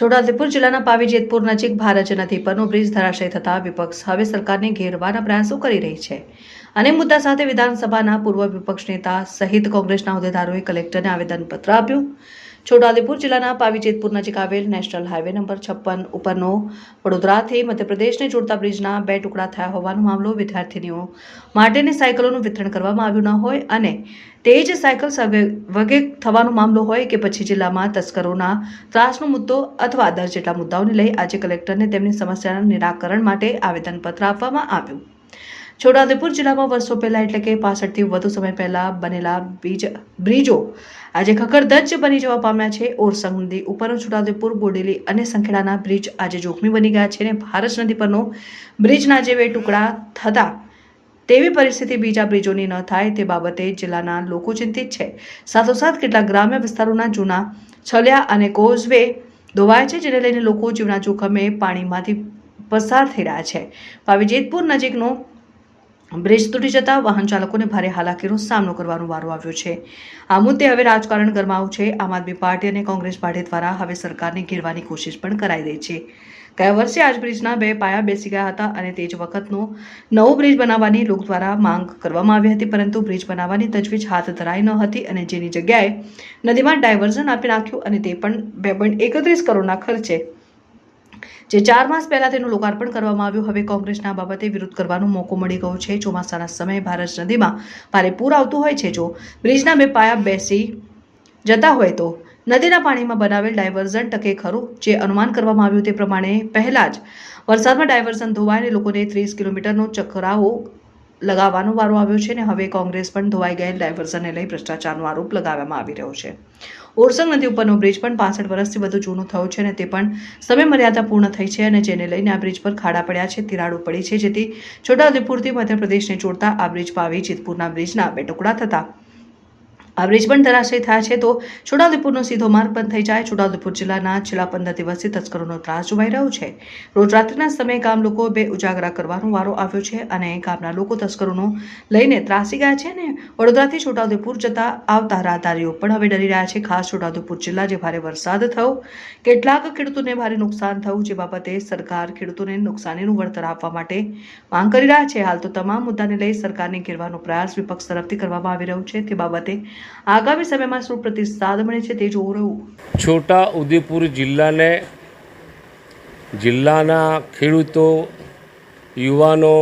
છોટાઉદેપુર જિલ્લાના પાવી જેતપુર નજીક ભારત નદી પરનો બ્રિજ ધરાશય થતા વિપક્ષ હવે સરકારને ઘેરવાના પ્રયાસો કરી રહી છે અને મુદ્દા સાથે વિધાનસભાના પૂર્વ વિપક્ષ નેતા સહિત કોંગ્રેસના હોદ્દેદારોએ કલેક્ટરને આવેદનપત્ર આપ્યું। છોટાઉદેપુર જિલ્લાના પાવી જેતપુર નજીક આવેલ નેશનલ હાઈવે નંબર 56 ઉપરનો વડોદરાથી મધ્યપ્રદેશને જોડતા બ્રિજના 2 ટુકડા થયા હોવાનો મામલો વિદ્યાર્થીનીઓ માટેની સાયકલોનું વિતરણ કરવામાં આવ્યું ન હોય અને તે જ સાયકલ વગે થવાનો મામલો હોય કે પછી જિલ્લામાં તસ્કરોના ત્રાસનો મુદ્દો અથવા 10 જેટલા મુદ્દાઓને લઈ આજે કલેક્ટરને તેમની સમસ્યાના નિરાકરણ માટે આવેદનપત્ર આપવામાં આવ્યું। છોટાઉદેપુર જિલ્લામાં વર્ષો પહેલા એટલે કે 65 થી વધુ સમય પહેલા બનેલા બ્રિજો આજે ખખડધજ બની જવા પામ્યા છે। ઓરસંગ નદી ઉપરનો છોટાઉદેપુર બોડેલી અને સંખેડાના બ્રિજ આજે જોખમી બની ગયા છે અને ભારત નદી પરનો બ્રિજના જે 2 ટુકડા થતા તેવી પરિસ્થિતિ બીજા બ્રિજોની ન થાય તે બાબતે જિલ્લાના લોકો ચિંતિત છે। સાથોસાથ કેટલાક ગ્રામ્ય વિસ્તારોના જૂના છલિયા અને કોઝવે ધોવાય છે, જેને લઈને લોકો જીવના જોખમે પાણીમાંથી પસાર થઈ રહ્યા છે। પાવી જેતપુર નજીકનો બ્રિજ તૂટી જતા વાહન ચાલકોને ભારે હાલાકીનો સામનો કરવાનો વારો આવ્યો છે। આ મુદ્દે હવે રાજકારણ ગરમાવું છે। આમ આદમી પાર્ટી અને કોંગ્રેસ પાર્ટી દ્વારા હવે સરકારને ઘેરવાની કોશિશ પણ કરાઈ રહી છે। ગયા વર્ષે આ બ્રિજના 2 પાયા બેસી ગયા હતા અને તે જ વખતનો નવો બ્રિજ બનાવવાની લોકો દ્વારા માંગ કરવામાં આવી હતી, પરંતુ બ્રિજ બનાવવાની તજવીજ હાથ ધરાઈ ન હતી અને જેની જગ્યાએ નદીમાં ડાયવર્ઝન આપી નાખ્યું અને તે પણ 2.31 કરોડના ખર્ચે, જે 4 માસ પહેલા તેનું લોકાર્પણ કરવામાં આવ્યું। હવે કોંગ્રેસના બાબતે વિરોધ કરવાનો મોકો મળી ગયો છે। ચોમાસાના સમયે ભારત નદીમાં ભારે પૂર આવતું હોય છે। જો બ્રિજના 2 પાયા બેસી જતા હોય તો નદીના પાણીમાં બનાવેલ ડાયવર્ઝન ટકે ખરું? જે અનુમાન કરવામાં આવ્યું તે પ્રમાણે પહેલા જ વરસાદમાં ડાયવર્ઝન ધોવાઈને લોકોને 30 કિલોમીટરનો ચકરાવો લગાવવાનો વારો આવ્યો છે અને હવે કોંગ્રેસ પણ ધોવાઈ ગયેલ ડાયવર્ઝનને લઈ ભ્રષ્ટાચારનો આરોપ લગાવવામાં આવી રહ્યો છે। ઓરસંગ નદી ઉપરનો બ્રિજ પણ 65 વર્ષથી વધુ જૂનો થયો છે અને તે પણ સમય મર્યાદા પૂર્ણ થઈ છે અને જેને લઈને આ બ્રિજ પર ખાડા પડ્યા છે, તિરાડો પડી છે, જેથી છોટાઉદેપુરથી મધ્યપ્રદેશને જોડતા આ બ્રિજ પાવી જેતપુરના બ્રિજના 2 ટુકડા થતા આ બ્રિજ પણ ધરાશય થયા છે તો છોટાઉદેપુરનો સીધો માર્ગ બંધ થઈ જાય। છોટાઉદેપુર જિલ્લાના છેલ્લા 15 દિવસથી તસ્કરોનો ત્રાસ જોવાઈ રહ્યો છે। રોજ રાત્રિના સમયે ગામ લોકો બે ઉજાગરા કરવાનો વારો આવ્યો છે અને ગામના લોકો તસ્કરોનો લઈને ત્રાસી ગયા છે અને વડોદરાથી છોટાઉદેપુર જતા આવતા રાહદારીઓ પણ હવે ડરી રહ્યા છે। ખાસ છોટાઉદેપુર જિલ્લા જે ભારે વરસાદ થયો, કેટલાક ખેડૂતોને ભારે નુકસાન થયું, જે બાબતે સરકાર ખેડૂતોને નુકસાનીનું વળતર આપવા માટે માંગ કરી રહ્યા છે। હાલ તો તમામ મુદ્દાને લઈ સરકારને ઘેરવાનો પ્રયાસ વિપક્ષ તરફથી કરવામાં આવી રહ્યો છે, તે બાબતે આગામી સમયમાં શું પ્રતિસાદ મળે છે તે જોવું રહ્યું। છોટાઉદેપુર જિલ્લાના ખેડૂતો, યુવાનો,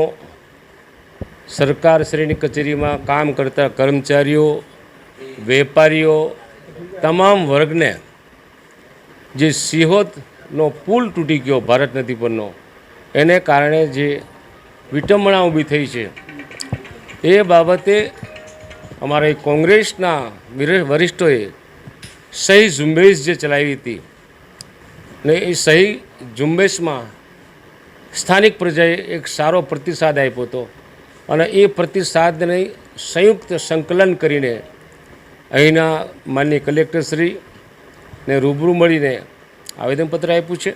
સરકારશ્રીની કચેરીમાં કામ કરતા કર્મચારીઓ, વેપારીઓ, તમામ વર્ગને જે સિહોદનો પુલ તૂટી ગયો ભારત નદી પરનો, એને કારણે જે વિટંબણા ઊભી થઈ છે એ બાબતે અમારા કોંગ્રેસના વરિષ્ઠોએ સહી ઝુંબેશ જે ચલાવી હતી ને એ સહી ઝુંબેશમાં સ્થાનિક પ્રજાએ એક સારો પ્રતિસાદ આપ્યો હતો અને એ પ્રતિસાદને સંયુક્ત સંકલન કરીને અહીંના માનનીય કલેક્ટરશ્રીને રૂબરૂ મળીને આવેદનપત્ર આપ્યું છે।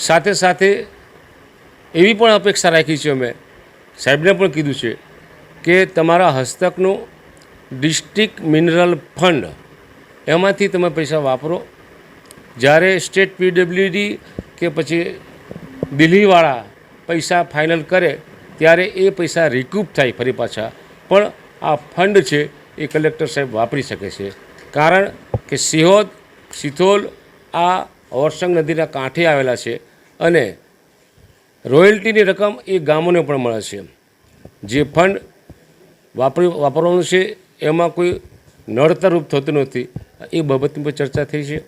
સાથે સાથે એવી પણ અપેક્ષા રાખી છે, અમે સાહેબને પણ કીધું છે કે તમારા હસ્તકનું ડિસ્ટ્રિક્ટ મિનરલ ફંડ એમાંથી તમે પૈસા વાપરો। જ્યારે સ્ટેટ પીડબ્લ્યુડી કે પછી દિલ્હીવાળા પૈસા ફાઇનલ કરે ત્યારે એ પૈસા રિકૂપ થાય ફરી પાછા, પણ આ ફંડ છે એ કલેક્ટર સાહેબ વાપરી શકે છે, કારણ કે સિથોલ આ ઓરસંગ નદીના કાંઠે આવેલા છે અને રોયલ્ટીની રકમ એ ગામોને પણ મળે છે। જે ફંડ વાપરવાનું છે એમાં કોઈ નડતરરૂપ થતું નથી, એ બાબતની પર ચર્ચા થઈ છે।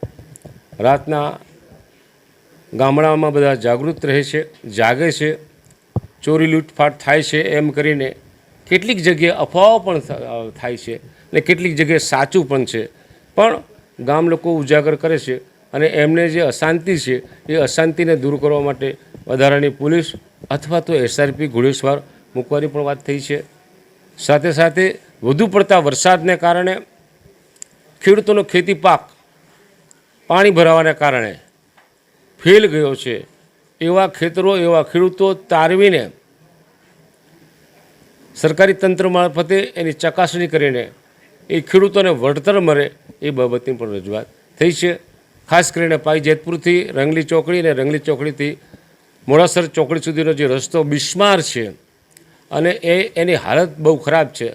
રાતના ગામડામાં બધા જાગૃત રહે છે, જાગે છે, ચોરી લૂંટફાટ થાય છે એમ કરીને કેટલીક જગ્યાએ અફવાઓ પણ થાય છે અને કેટલીક જગ્યાએ સાચું પણ છે, પણ ગામ લોકો ઉજાગર કરે છે અને એમને જે અશાંતિ છે એ અશાંતિને દૂર કરવા માટે વધારાની પોલીસ અથવા તો SRP ઘોડેસવાર મૂકવાની પણ વાત થઈ છે। સાથે સાથે વધુ પડતા વરસાદને કારણે ખેડૂતોનો ખેતી પાક પાણી ભરાવાને કારણે ફેલ ગયો છે, એવા ખેતરો, એવા ખેડૂતો તારવીને સરકારી તંત્ર મારફતે એની ચકાસણી કરીને એ ખેડૂતોને વળતર મળે એ બાબતની પણ રજૂઆત થઈ છે। ખાસ કરીને પાઈ જેતપુરથી રંગલી ચોકડી અને રંગલી ચોકડીથી મોડાસર ચોકડી સુધીનો જે રસ્તો બિસ્માર છે અને એની હાલત બહુ ખરાબ છે.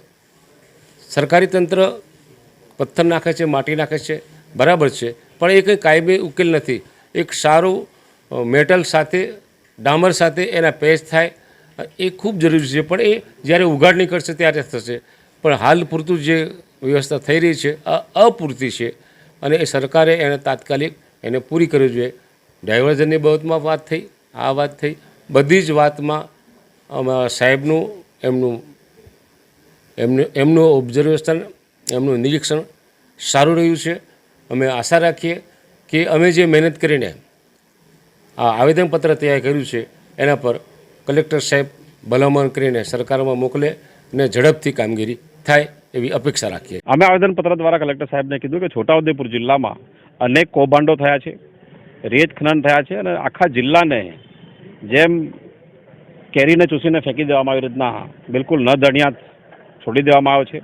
સરકારી તંત્ર પથ્થર નાખે છે, માટી નાખે છે, બરાબર છે, પણ એ કંઈ કાયમી ઉકેલ નથી. એક સારું મેટલ સાથે ડામર સાથે એના પેચ થાય એ ખૂબ જરૂરી છે, પણ એ જ્યારે ઉઘાડણી કરશે ત્યારે થશે. પણ હાલ પૂરતું જે વ્યવસ્થા થઈ રહી છે અપૂરતી છે અને એ સરકારે એને તાત્કાલિક એને પૂરી કરવી જોઈએ. ડાયવર્ઝનની બાબતમાં વાત થઈ, આ વાત થઈ, બધી જ વાતમાં સાહેબનું એમનું ઓબ્ઝર્વેશન, એમનું નિરીક્ષણ સારું રહ્યું છે. અમે આશા રાખીએ કે અમે જે મહેનત કરીને આ આવેદનપત્ર તૈયાર કર્યું છે એના પર કલેક્ટર સાહેબ ભલામણ કરીને સરકારમાં મોકલે અને ઝડપથી કામગીરી થાય એવી અપેક્ષા રાખીએ. અમે આવેદનપત્ર દ્વારા કલેક્ટર સાહેબને કીધું કે છોટાઉદેપુર જિલ્લામાં અનેક કૌભાંડો થયા છે, રેત ખનન થયા છે અને આખા જિલ્લાને જેમ કેરીને ચૂસીને ફેંકી દેવામાં આવી રીતના બિલકુલ ન દણિયાત છોડી દેવામાં આવે છે.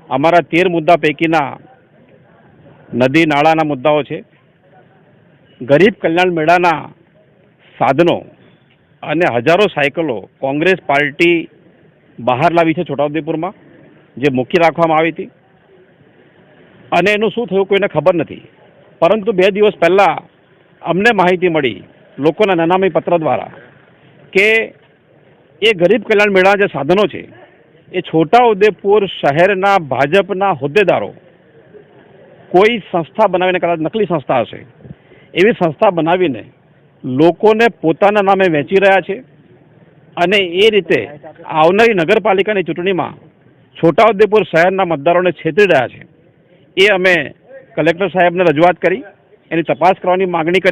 અમારા 13 મુદ્દા પૈકીના નદી નાળાના મુદ્દાઓ છે, ગરીબ કલ્યાણ મેળાના સાધનો અને હજારો સાયકલો કોંગ્રેસ પાર્ટી બહાર લાવી છે છોટાઉદેપુરમાં, જે મૂકી રાખવામાં આવી હતી અને એનું શું થયું કોઈને ખબર નથી. પરંતુ 2 દિવસ પહેલાં અમને માહિતી મળી લોકોના નનામી પત્ર દ્વારા કે એ ગરીબ કલ્યાણ મેળાના જે સાધનો છે એ છોટાઉદેપુર શહેરના ભાજપના હોદ્દેદારો કોઈ સંસ્થા બનાવીને, કદાચ નકલી સંસ્થા હશે, એવી સંસ્થા બનાવીને લોકોને પોતાના નામે વેચી રહ્યા છે અને એ રીતે આવનારી નગરપાલિકાની ચૂંટણીમાં છોટાઉદેપુર શહેરના મતદારોને છેતરી રહ્યા છે. એ અમે કલેક્ટર સાહેબને રજૂઆત કરી, એની તપાસ કરવાની માગણી કરી